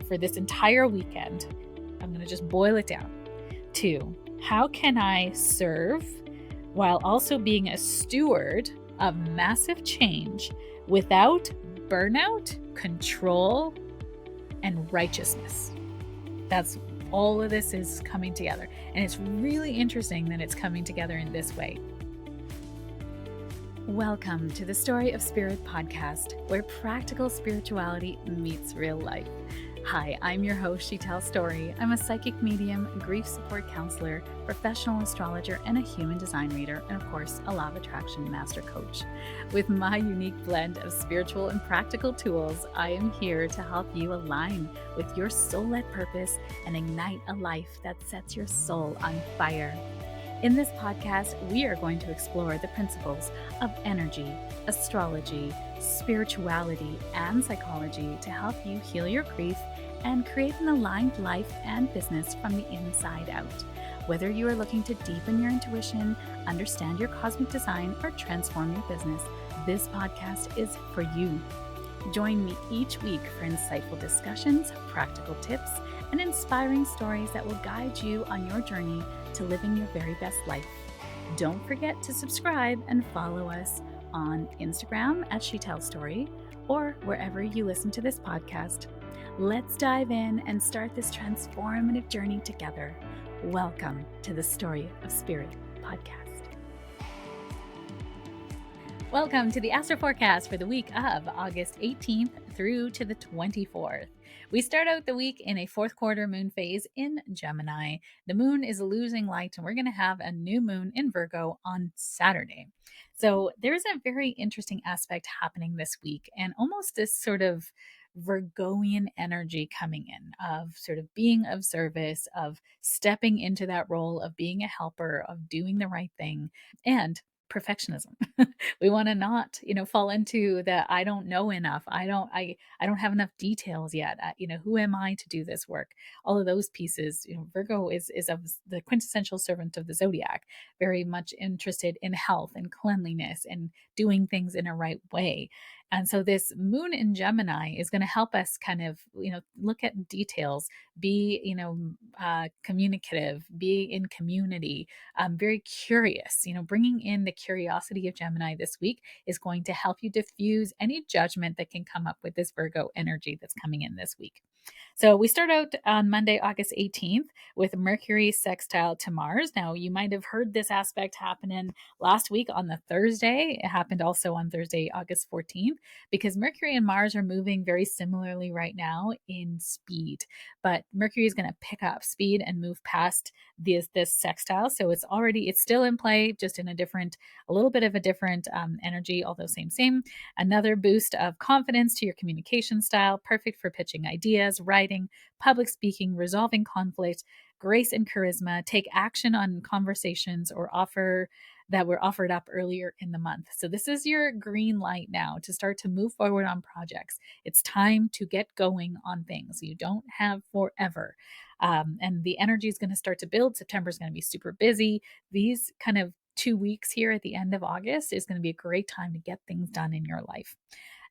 for this entire weekend, I'm going to just boil it down to how can I serve while also being a steward of massive change without burnout, control, and righteousness. That's all of this is coming together. And it's really interesting that it's coming together in this way. Welcome to the Story of Spirit podcast, where practical spirituality meets real life. Hi, I'm your host, She Tells Story. I'm a psychic medium, grief support counselor, professional astrologer, and a human design reader, and of course, a law of attraction master coach. With my unique blend of spiritual and practical tools, I am here to help you align with your soul-led purpose and ignite a life that sets your soul on fire. In this podcast, we are going to explore the principles of energy, astrology, spirituality, and psychology to help you heal your grief and create an aligned life and business from the inside out. Whether you are looking to deepen your intuition, understand your cosmic design, or transform your business, this podcast is for you. Join me each week for insightful discussions, practical tips, and inspiring stories that will guide you on your journey to living your very best life. Don't forget to subscribe and follow us on Instagram at She Tells Story or wherever you listen to this podcast. Let's dive in and start this transformative journey together. Welcome to the Story of Spirit podcast. Welcome to the Astro Forecast for the week of August 18th through to the 24th. We start out the week in a fourth quarter moon phase in Gemini. The moon is losing light, and we're going to have a new moon in Virgo on Saturday. So there's a very interesting aspect happening this week, and almost this sort of Virgoian energy coming in of sort of being of service, of stepping into that role of being a helper, of doing the right thing, and perfectionism. We want to not, fall into the I don't know enough. I don't have enough details yet. Who am I to do this work? All of those pieces. Virgo is of the quintessential servant of the zodiac, very much interested in health and cleanliness and doing things in a right way. And so this moon in Gemini is going to help us kind of, look at details, be, communicative, be in community, very curious. Bringing in the curiosity of Gemini this week is going to help you diffuse any judgment that can come up with this Virgo energy that's coming in this week. So we start out on Monday, August 18th with Mercury sextile to Mars. Now, you might have heard this aspect happening last week on the Thursday. It happened also on Thursday, August 14th, because Mercury and Mars are moving very similarly right now in speed. But Mercury is going to pick up speed and move past this sextile. So it's still in play, just in a little bit of a different energy, although same. Another boost of confidence to your communication style, perfect for pitching ideas, writing, public speaking, resolving conflict, grace and charisma, take action on conversations or offer that were offered up earlier in the month. So this is your green light now to start to move forward on projects. It's time to get going on things. You don't have forever. And the energy is going to start to build. September is going to be super busy. These kind of 2 weeks here at the end of August is going to be a great time to get things done in your life.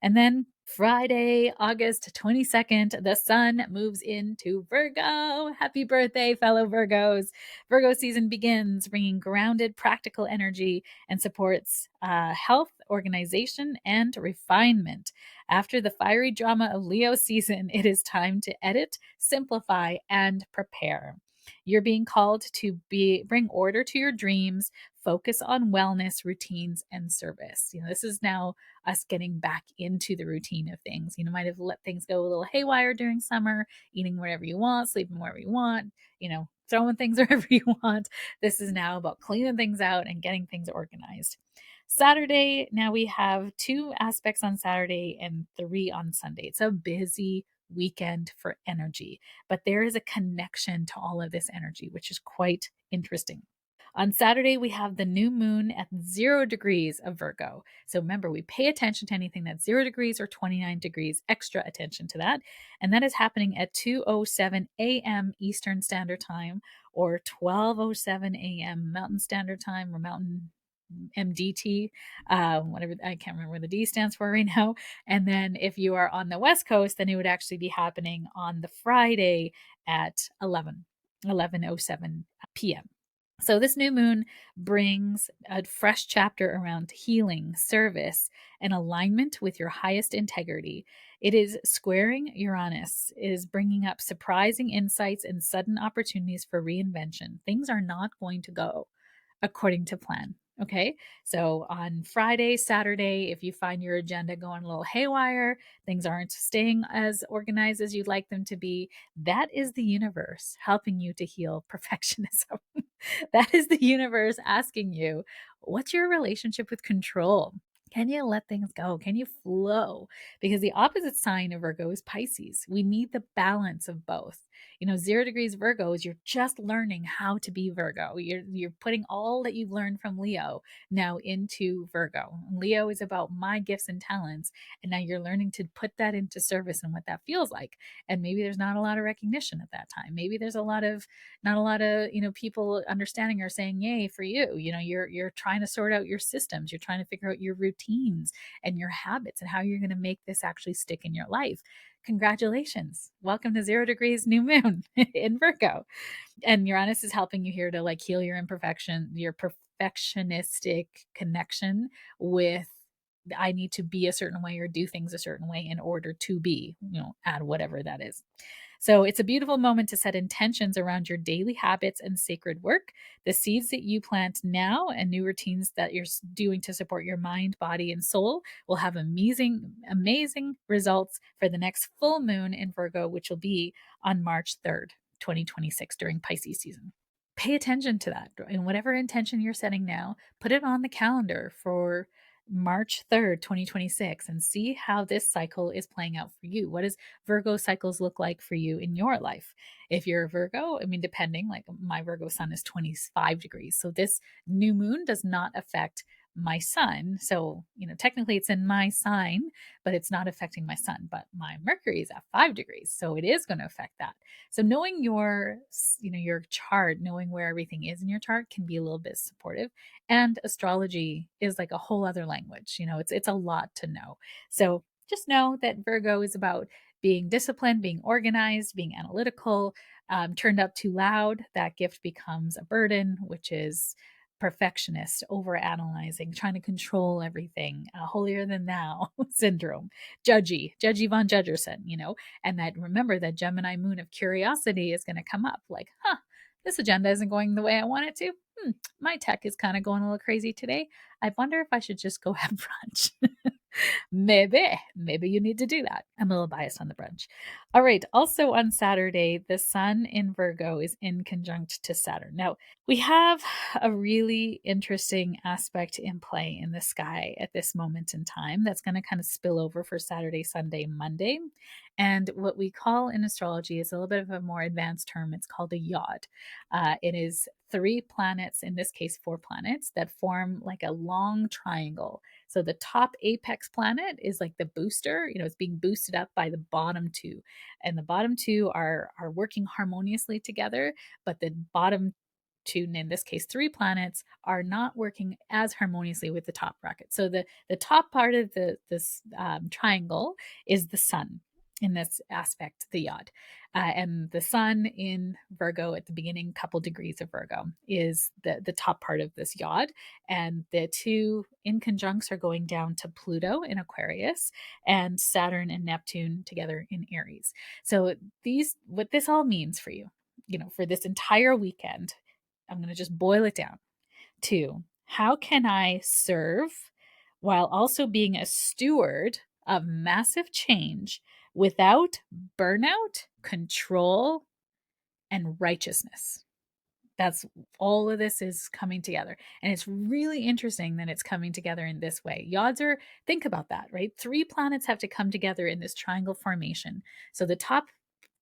And then Friday, August 22nd, the sun moves into Virgo. Happy birthday, fellow Virgos. Virgo season begins, bringing grounded, practical energy and supports health, organization, and refinement. After the fiery drama of Leo season, it is time to edit, simplify, and prepare. You're being called to bring order to your dreams, focus on wellness, routines, and service. This is now us getting back into the routine of things. Might have let things go a little haywire during summer, eating whatever you want, sleeping wherever you want, throwing things wherever you want. This is now about cleaning things out and getting things organized. Saturday, now we have 2 aspects on Saturday and 3 on Sunday. It's a busy weekend for energy, but there is a connection to all of this energy, which is quite interesting. On Saturday, we have the new moon at 0 degrees of Virgo. So remember, we pay attention to anything that's 0 degrees or 29 degrees, extra attention to that. And that is happening at 2:07 a.m. Eastern Standard Time or 12:07 a.m. Mountain Standard Time or Mountain MDT, whatever, I can't remember what the D stands for right now. And then if you are on the West Coast, then it would actually be happening on the Friday at 11:07 p.m. So this new moon brings a fresh chapter around healing, service, and alignment with your highest integrity. It is squaring Uranus. It is bringing up surprising insights and sudden opportunities for reinvention. Things are not going to go according to plan. Okay. So on Friday, Saturday, if you find your agenda going a little haywire, things aren't staying as organized as you'd like them to be, that is the universe helping you to heal perfectionism. That is the universe asking you, what's your relationship with control? Can you let things go? Can you flow? Because the opposite sign of Virgo is Pisces. We need the balance of both. 0 degrees Virgo is you're just learning how to be Virgo. You're putting all that you've learned from Leo now into Virgo. Leo is about my gifts and talents, and now you're learning to put that into service and what that feels like. And maybe there's not a lot of recognition at that time. Maybe there's not a lot of people understanding or saying yay for you. You're trying to sort out your systems, you're trying to figure out your routines and your habits and how you're going to make this actually stick in your life. Congratulations, welcome to 0 degrees new moon in Virgo. And Uranus is helping you here to like heal your imperfection, your perfectionistic connection with I need to be a certain way or do things a certain way in order to be, add whatever that is. So it's a beautiful moment to set intentions around your daily habits and sacred work. The seeds that you plant now and new routines that you're doing to support your mind, body, and soul will have amazing, amazing results for the next full moon in Virgo, which will be on March 3rd, 2026 during Pisces season. Pay attention to that. And whatever intention you're setting now, put it on the calendar for March 3rd, 2026, and see how this cycle is playing out for you. What does Virgo cycles look like for you in your life? If you're a Virgo, I mean, depending, like my Virgo sun is 25 degrees. So this new moon does not affect my sun. So, technically it's in my sign, but it's not affecting my sun. But my Mercury is at 5 degrees. So it is going to affect that. So knowing your chart, knowing where everything is in your chart can be a little bit supportive. And astrology is like a whole other language. It's a lot to know. So just know that Virgo is about being disciplined, being organized, being analytical. Turned up too loud, that gift becomes a burden, which is perfectionist, over analyzing, trying to control everything, holier than thou syndrome, judgy von Judgerson, and that remember that Gemini moon of curiosity is going to come up like, this agenda isn't going the way I want it to. My tech is kind of going a little crazy today. I wonder if I should just go have brunch. Maybe you need to do that. I'm a little biased on the brunch. All right. Also on Saturday, the sun in Virgo is in conjunct to Saturn. Now, we have a really interesting aspect in play in the sky at this moment in time that's going to kind of spill over for Saturday, Sunday, Monday. And what we call in astrology is a little bit of a more advanced term. It's called a yod. It is 3 planets, in this case 4 planets, that form like a long triangle. So the top apex planet is like the booster, it's being boosted up by the bottom 2. And the bottom 2 are working harmoniously together, but the bottom 2, in this case 3 planets, are not working as harmoniously with the top bracket. So the top part of this triangle is the sun in this aspect, the yod. And the sun in Virgo at the beginning, couple degrees of Virgo, is the top part of this yod. And the 2 in conjuncts are going down to Pluto in Aquarius and Saturn and Neptune together in Aries. So what this all means for you, for this entire weekend, I'm going to just boil it down to how can I serve while also being a steward of massive change without burnout, control, and righteousness. That's all of this is coming together. And it's really interesting that it's coming together in this way. Yods are, think about that, right? 3 planets have to come together in this triangle formation. So the top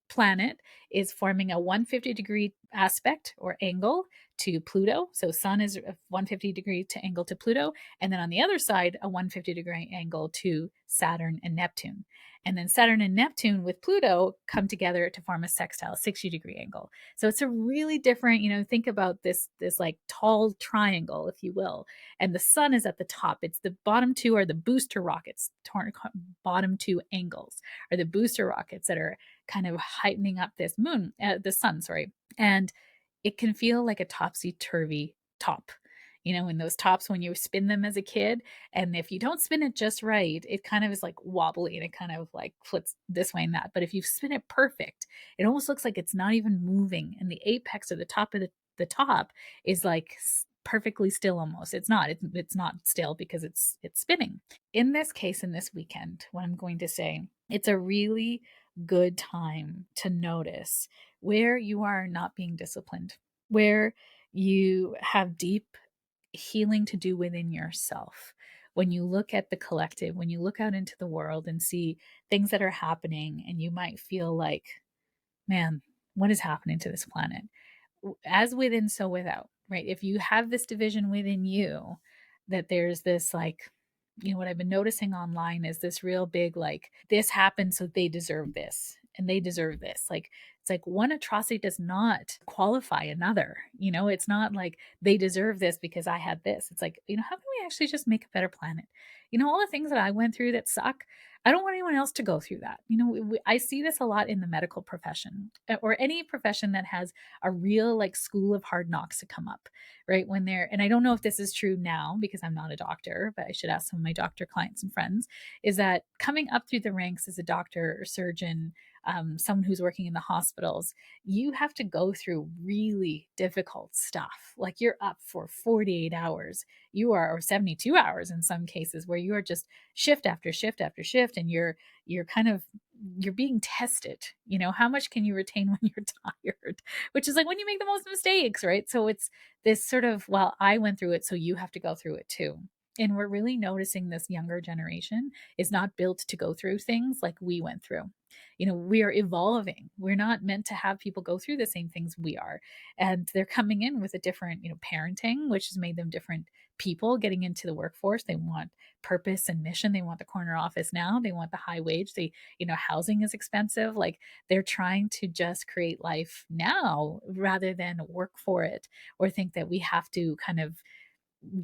planet is forming a 150-degree aspect or angle to Pluto. So Sun is a 150-degree to angle to Pluto. And then on the other side, a 150-degree angle to Saturn and Neptune. And then Saturn and Neptune with Pluto come together to form a sextile, 60-degree angle. So it's a really different, think about this like tall triangle, if you will. And the sun is at the top. It's the bottom two are the booster rockets. Bottom two angles are the booster rockets that are kind of heightening up this the sun, sorry. And it can feel like a topsy-turvy top. In those tops when you spin them as a kid, and if you don't spin it just right, it kind of is like wobbly and it kind of like flips this way and that. But if you spin it perfect, it almost looks like it's not even moving. And the apex or the top of the top is like perfectly still almost. It's not still because it's spinning. In this case, in this weekend, what I'm going to say, it's a really good time to notice where you are not being disciplined, where you have deep healing to do within yourself. When you look at the collective, when you look out into the world and see things that are happening, and you might feel like, man, what is happening to this planet? As within, so without, right? If you have this division within you, that there's this like, what I've been noticing online is this real big, like, this happened, so they deserve this and they deserve this. Like, it's like one atrocity does not qualify another. It's not like they deserve this because I had this. It's like, how can we actually just make a better planet? All the things that I went through that suck, I don't want anyone else to go through that. I see this a lot in the medical profession, or any profession that has a real like school of hard knocks to come up, right? And I don't know if this is true now because I'm not a doctor, but I should ask some of my doctor clients and friends, is that coming up through the ranks as a doctor or surgeon, someone who's working in the hospitals, you have to go through really difficult stuff. Like, you're up for 48 hours, or 72 hours in some cases, where you are just shift after shift after shift, and you're being tested. How much can you retain when you're tired? Which is like when you make the most mistakes, right? So it's this sort of, well, I went through it, so you have to go through it too. And we're really noticing this younger generation is not built to go through things like we went through. We are evolving. We're not meant to have people go through the same things we are. And they're coming in with a different, parenting, which has made them different people getting into the workforce. They want purpose and mission. They want the corner office now. They want the high wage. Housing is expensive. Like, they're trying to just create life now rather than work for it, or think that we have to kind of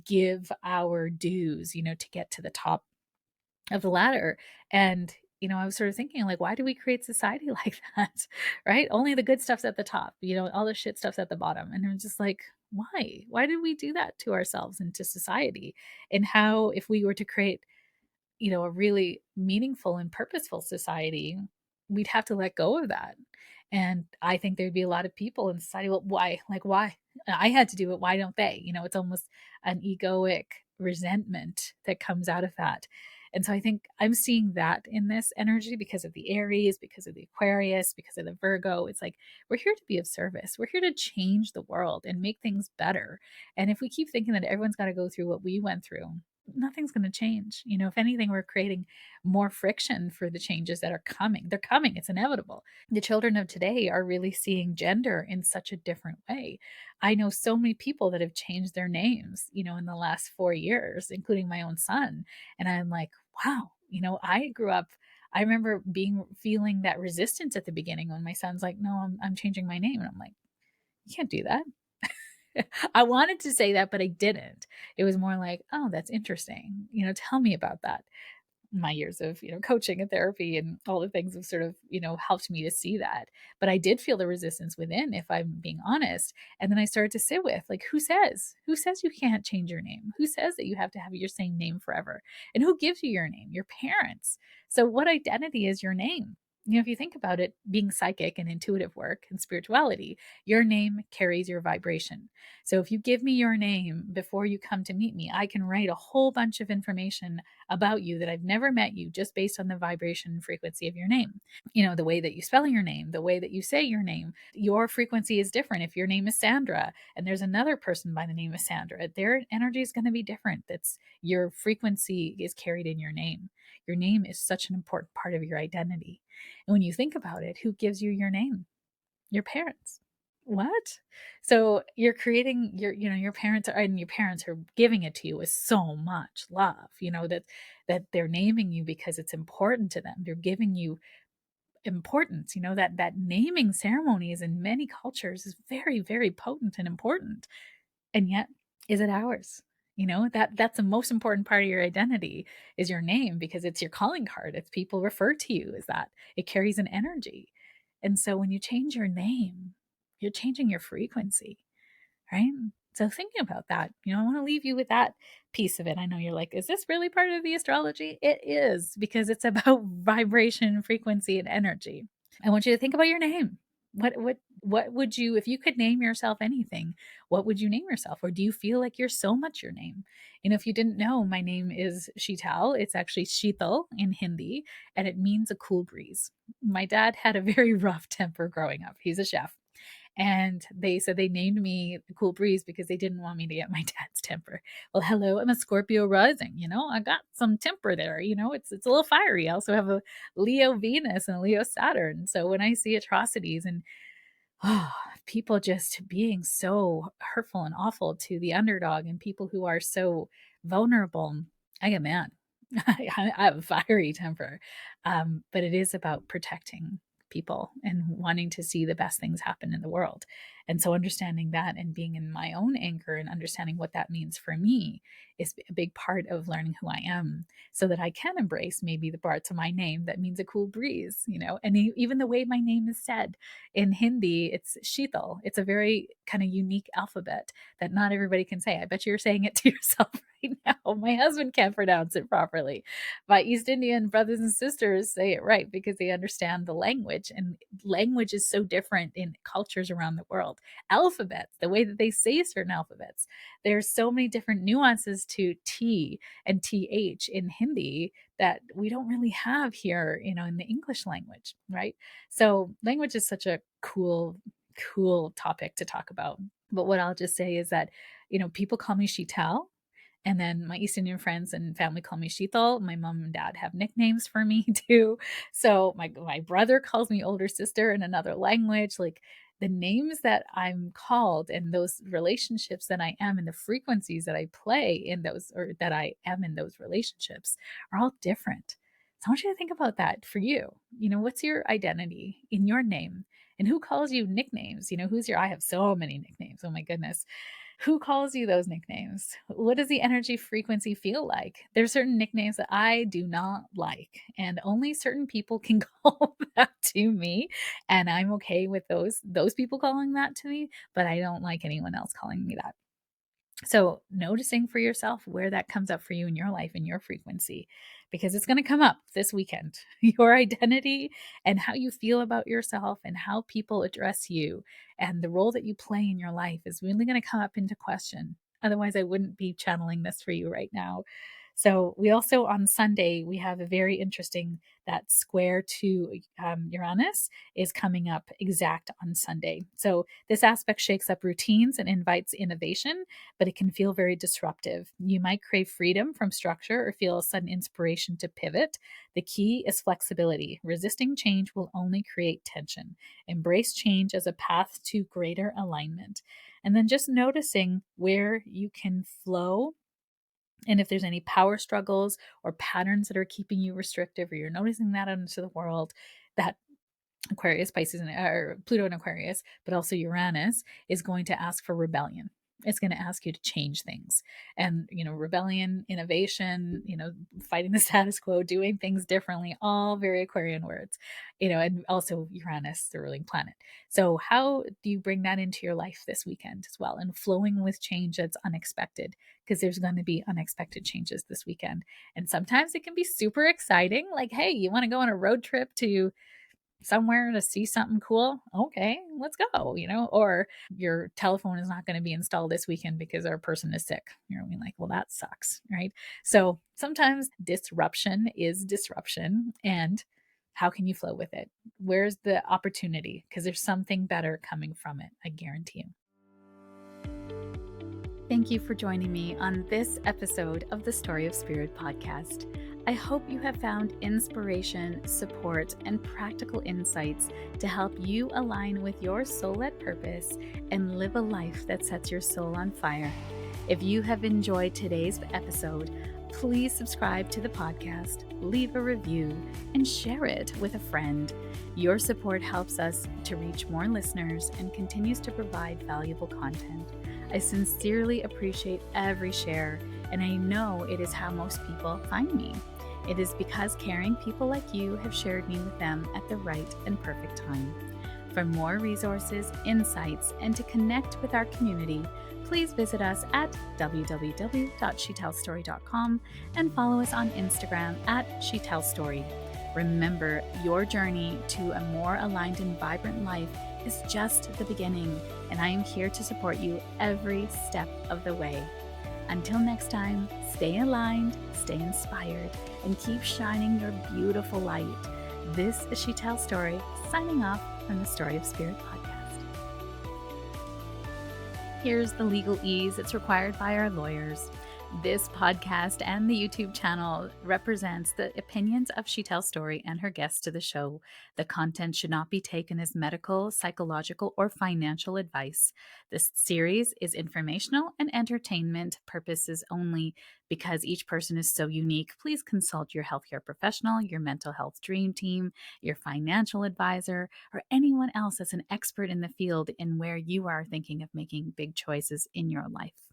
give our dues, to get to the top of the ladder. And I was sort of thinking, like, why do we create society like that? Right? Only the good stuff's at the top, all the shit stuff's at the bottom. And I'm just like, why did we do that to ourselves and to society? And how, if we were to create a really meaningful and purposeful society, we'd have to let go of that. And I think there'd be a lot of people in society, well, why? Like, why? I had to do it. Why don't they? It's almost an egoic resentment that comes out of that. And so I think I'm seeing that in this energy because of the Aries, because of the Aquarius, because of the Virgo. It's like, we're here to be of service. We're here to change the world and make things better. And if we keep thinking that everyone's got to go through what we went through, nothing's going to change. If anything, we're creating more friction for the changes that are coming. They're coming. It's inevitable. The children of today are really seeing gender in such a different way. I know so many people that have changed their names, in the last 4 years, including my own son. And I'm like, wow, I grew up, I remember feeling that resistance at the beginning when my son's like, no, I'm changing my name. And I'm like, you can't do that. I wanted to say that, but I didn't. It was more like, oh, that's interesting. Tell me about that. My years of, coaching and therapy and all the things have sort of, helped me to see that. But I did feel the resistance within, if I'm being honest. And then I started to sit with, like, who says you can't change your name? Who says that you have to have your same name forever? And who gives you your name? Your parents. So what identity is your name? If you think about it, being psychic and intuitive work and spirituality, your name carries your vibration. So if you give me your name before you come to meet me, I can write a whole bunch of information about you that I've never met you, just based on the vibration and frequency of your name. The way that you spell your name, the way that you say your name, your frequency is different. If your name is Sandra and there's another person by the name of Sandra, their energy is going to be different. That's your frequency is carried in your name. Your name is such an important part of your identity. And when you think about it, who gives you your name? Your parents. What? So you're creating your parents are, and your parents are giving it to you with so much love, that they're naming you because it's important to them. They're giving you importance, that naming ceremonies in many cultures is very, very potent and important. And yet, is it ours? That's the most important part of your identity is your name, because it's your calling card. It's people refer to you as that. It carries an energy. And so when you change your name, you're changing your frequency, right? So thinking about that, I want to leave you with that piece of it. I know you're like, is this really part of the astrology? It is, because it's about vibration, frequency, and energy. I want you to think about your name. What would you, if you could name yourself anything, what would you name yourself? Or do you feel like you're so much your name? If you didn't know, my name is Sheetal. It's actually Sheetal in Hindi, and it means a cool breeze. My dad had a very rough temper growing up. He's a chef. And they said they named me the Cool Breeze because they didn't want me to get my dad's temper. Well, hello, I'm a Scorpio rising. I got some temper there. It's a little fiery. I also have a Leo Venus and a Leo Saturn. So when I see atrocities and people just being so hurtful and awful to the underdog and people who are so vulnerable, I get mad. I have a fiery temper, but it is about protecting people and wanting to see the best things happen in the world. And so understanding that and being in my own anchor and understanding what that means for me is a big part of learning who I am, so that I can embrace maybe the parts of my name that means a cool breeze, and even the way my name is said in Hindi, it's Sheetal. It's a very kind of unique alphabet that not everybody can say. I bet you're saying it to yourself right now. My husband can't pronounce it properly. My East Indian brothers and sisters say it right because they understand the language, and language is so different in cultures around the world. Alphabets, the way that they say certain alphabets, there's so many different nuances to T and TH in Hindi that we don't really have here, in the English language, right? So language is such a cool topic to talk about. But what I'll just say is that, people call me Sheetal, and then my East Indian friends and family call me Sheetal. My mom and dad have nicknames for me too. So my brother calls me older sister in another language. Like, the names that I'm called and those relationships that I am and the frequencies that I play in those, or that I am in those relationships, are all different. So I want you to think about that for you. What's your identity in your name? And who calls you nicknames? I have so many nicknames. Oh my goodness. Who calls you those nicknames? What does the energy frequency feel like? There's certain nicknames that I do not like, and only certain people can call that to me, and I'm okay with those people calling that to me, but I don't like anyone else calling me that. So, noticing for yourself where that comes up for you in your life and your frequency, because it's going to come up this weekend. Your identity and how you feel about yourself and how people address you and the role that you play in your life is really going to come up into question. Otherwise, I wouldn't be channeling this for you right now. So, we also on Sunday, we have a very interesting that square to Uranus is coming up exact on Sunday. So, this aspect shakes up routines and invites innovation, but it can feel very disruptive. You might crave freedom from structure or feel a sudden inspiration to pivot. The key is flexibility. Resisting change will only create tension. Embrace change as a path to greater alignment. And then just noticing where you can flow, and if there's any power struggles or patterns that are keeping you restrictive, or you're noticing that out into the world, that Aquarius, Pisces, or Pluto and Aquarius, but also Uranus is going to ask for rebellion. It's going to ask you to change things. And, rebellion, innovation, fighting the status quo, doing things differently, all very Aquarian words, and also Uranus, the ruling planet. So, how do you bring that into your life this weekend as well? And flowing with change that's unexpected, because there's going to be unexpected changes this weekend. And sometimes it can be super exciting. Like, hey, you want to go on a road trip to somewhere to see something cool? Okay, let's go, or your telephone is not going to be installed this weekend because our person is sick. You're like, well, that sucks, right? So sometimes disruption is disruption. And how can you flow with it? Where's the opportunity? Because there's something better coming from it, I guarantee you. Thank you for joining me on this episode of the Story of Spirit podcast. I hope you have found inspiration, support, and practical insights to help you align with your soul-led purpose and live a life that sets your soul on fire. If you have enjoyed today's episode, please subscribe to the podcast, leave a review, and share it with a friend. Your support helps us to reach more listeners and continues to provide valuable content. I sincerely appreciate every share, and I know it is how most people find me. It is because caring people like you have shared me with them at the right and perfect time. For more resources, insights, and to connect with our community, please visit us at www.shetellstory.com and follow us on Instagram at shetellstory. Remember, your journey to a more aligned and vibrant life is just the beginning, and I am here to support you every step of the way. Until next time, stay aligned, stay inspired, and keep shining your beautiful light. This is She Tells Story, signing off from the Story of Spirit podcast. Here's the legalese that's required by our lawyers. This podcast and the YouTube channel represents the opinions of She Tells Story and her guests to the show. The content should not be taken as medical, psychological, or financial advice. This series is informational and entertainment purposes only. Because each person is so unique, please consult your healthcare professional, your mental health dream team, your financial advisor, or anyone else that's an expert in the field in where you are thinking of making big choices in your life.